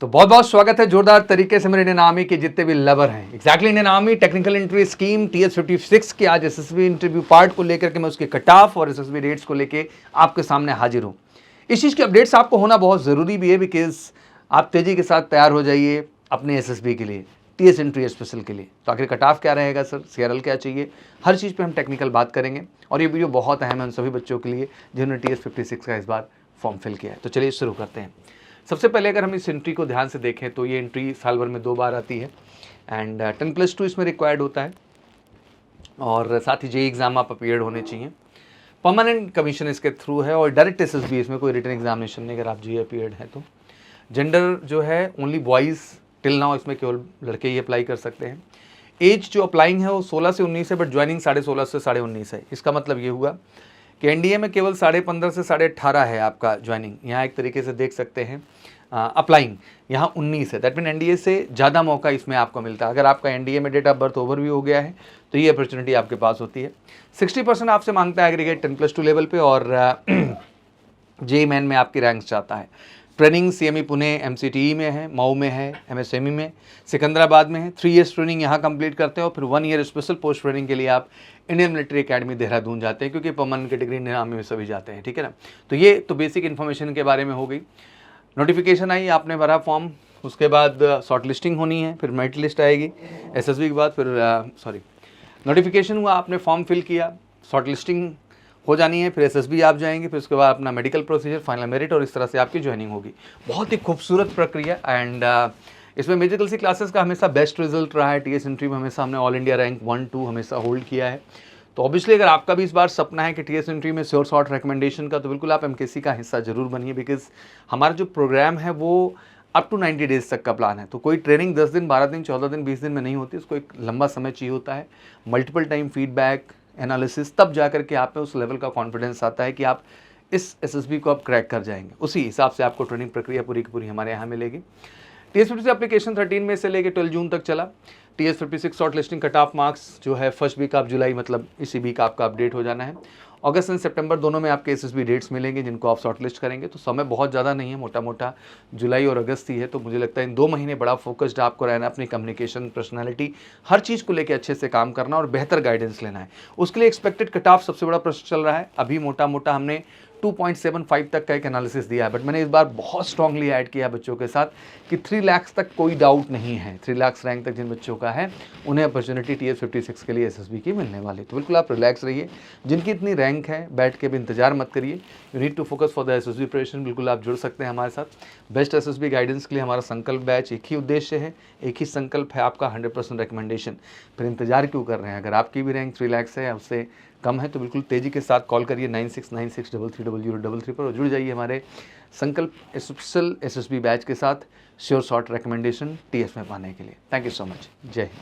तो बहुत बहुत स्वागत है जोरदार तरीके से मेरे इंडियन आर्मी के जितने भी लवर हैं। Exactly Indian army technical interview scheme TS56 के आज एसएसबी इंटरव्यू पार्ट को लेकर के मैं उसके कट ऑफ और एसएसबी रेट्स को लेकर आपके सामने हाजिर हूं। इस चीज़ की अपडेट्स आपको होना बहुत ज़रूरी भी है, बिकॉज आप तेज़ी के साथ तैयार हो जाइए अपने एसएसबी के लिए, TS इंटरव्यू स्पेशल के लिए। तो आखिर कट ऑफ क्या रहेगा सर, CRL क्या चाहिए, हर चीज़ पर हम टेक्निकल बात करेंगे और ये वीडियो बहुत अहम है उन सभी बच्चों के लिए जिन्होंने TS56 का इस बार फॉर्म फिल किया है। तो चलिए शुरू करते हैं। सबसे पहले अगर हम इस एंट्री को ध्यान से देखें तो ये एंट्री साल भर में 2 बार आती है एंड 10+2 इसमें रिक्वायर्ड होता है और साथ ही JEE एग्ज़ाम आप अपीयर्ड होने चाहिए। परमानेंट कमीशन इसके थ्रू है और डायरेक्ट SSB, इसमें कोई रिटन एग्जामिनेशन नहीं अगर आप JEE अपीयर्ड हैं तो। जेंडर जो है ओनली बॉयज़ टिल नाउ, इसमें केवल लड़के ही अप्लाई कर सकते हैं। एज जो अप्लाइंग है वो 16 से 19 है, बट ज्वाइनिंग 16.5 से 19.5 है। इसका मतलब ये हुआ कि NDA में केवल 15.5 से 18.5 है आपका ज्वाइनिंग। यहाँ एक तरीके से देख सकते हैं अप्लाइंग यहाँ 19 है, दैट मीन NDA से ज़्यादा मौका इसमें आपको मिलता है। अगर आपका NDA में डेट ऑफ बर्थ ओवर भी हो गया है तो ये अपॉर्चुनिटी आपके पास होती है। 60% आपसे मांगता है एग्रीगेट 10+2 लेवल पे और JEE मेन में आपकी रैंक्स चाहता है। ट्रेनिंग CME पुणे MCTE में है, मऊ में है, MSME में, सिकंदराबाद में है। 3 ईयर्स ट्रेनिंग यहाँ कंप्लीट करते हैं और फिर 1 ईयर स्पेशल पोस्ट ट्रेनिंग के लिए आप इंडियन मिलिट्री एकेडमी देहरादून जाते हैं, क्योंकि परमानेंट कैटेगरी इंडियन आर्मी में सभी जाते हैं, ठीक है ना। तो ये तो बेसिक इन्फॉर्मेशन के बारे में हो गई। नोटिफिकेशन आई, आपने भरा फॉर्म, उसके बाद शॉर्ट लिस्टिंग होनी है, फिर मेरिट लिस्ट आएगी SSB के बाद, फिर नोटिफिकेशन हुआ, आपने फॉर्म फिल किया, शॉर्ट लिस्टिंग हो जानी है, फिर SSB आप जाएंगे, फिर उसके बाद अपना मेडिकल प्रोसीजर, फाइनल मेरिट और इस तरह से आपकी ज्वाइनिंग होगी। बहुत ही खूबसूरत प्रक्रिया एंड इसमें मेडिकल सी क्लासेस का हमेशा बेस्ट रिजल्ट रहा है। TS एंट्री में हमेशा हमने ऑल इंडिया रैंक 1-2 हमेशा होल्ड किया है। तो ऑब्वियसली अगर आपका भी इस बार सपना है कि TS एंट्री में श्योर शॉर्ट रिकमेंडेशन का, तो बिल्कुल आप MKC का हिस्सा जरूर बनिए, बिकॉज हमारा जो प्रोग्राम है वो अप टू 90 डेज तक का प्लान है। तो कोई ट्रेनिंग 10 दिन, 12 दिन, 14 दिन, 20 दिन में नहीं होती, उसको एक लंबा समय चाहिए होता है, मल्टीपल टाइम फीडबैक एनालिसिस, तब जाकर के आप में उस लेवल का कॉन्फिडेंस आता है कि आप इस SSB को आप क्रैक कर जाएंगे। उसी हिसाब से आपको ट्रेनिंग प्रक्रिया पूरी की पूरी हमारे यहाँ मिलेगी। TS56 एप्लीकेशन 13 मई से लेकर 12 जून तक चला। TS56 short listing cut off marks जो है फर्स्ट वीक ऑफ जुलाई, मतलब इसी वीक आपका अपडेट हो जाना है। अगस्त एंड सितंबर दोनों में आपके SSB डेट्स मिलेंगे जिनको आप शॉर्ट लिस्ट करेंगे। तो समय बहुत ज़्यादा नहीं है, मोटा मोटा जुलाई और अगस्त ही है। तो मुझे लगता है इन 2 महीने बड़ा फोकस्ड आपको रहना, अपनी कम्युनिकेशन, पर्सनैलिटी, हर चीज़ को लेकर अच्छे से काम करना और बेहतर गाइडेंस लेना है। उसके लिए एक्सपेक्टेड कट ऑफ सबसे बड़ा प्रश्न चल रहा है। अभी मोटा मोटा हमने 2.75 तक का एक एनालिसिस दिया है, बट मैंने इस बार बहुत स्ट्रांगली ऐड किया बच्चों के साथ कि 3 लाख तक कोई डाउट नहीं है। 3 लाख रैंक तक जिन बच्चों का है उन्हें अपॉर्चुनिटी TS56 के लिए SSB की मिलने वाली। तो बिल्कुल आप रिलैक्स रहिए। जिनकी इतनी रैंक है बैठ के भी इंतजार मत करिए। You need to focus for the SSB preparation. बिल्कुल आप जुड़ सकते हैं हमारे साथ। बेस्ट SSB गाइडेंस के लिए हमारा संकल्प बैच, एक ही उद्देश्य है, एक ही संकल्प है, आपका 100% रिकमेंडेशन। फिर इंतजार क्यों कर रहे हैं? अगर आपकी भी रैंक 3 लाख है, उससे कम है, तो बिल्कुल तेज़ी के साथ कॉल करिए 9696330033 पर और जुड़ जाइए हमारे संकल्प स्पेशल SSB बैच के साथ श्योर शॉर्ट रिकमेंडेशन TS में पाने के लिए। Thank you so much. जय हिंद।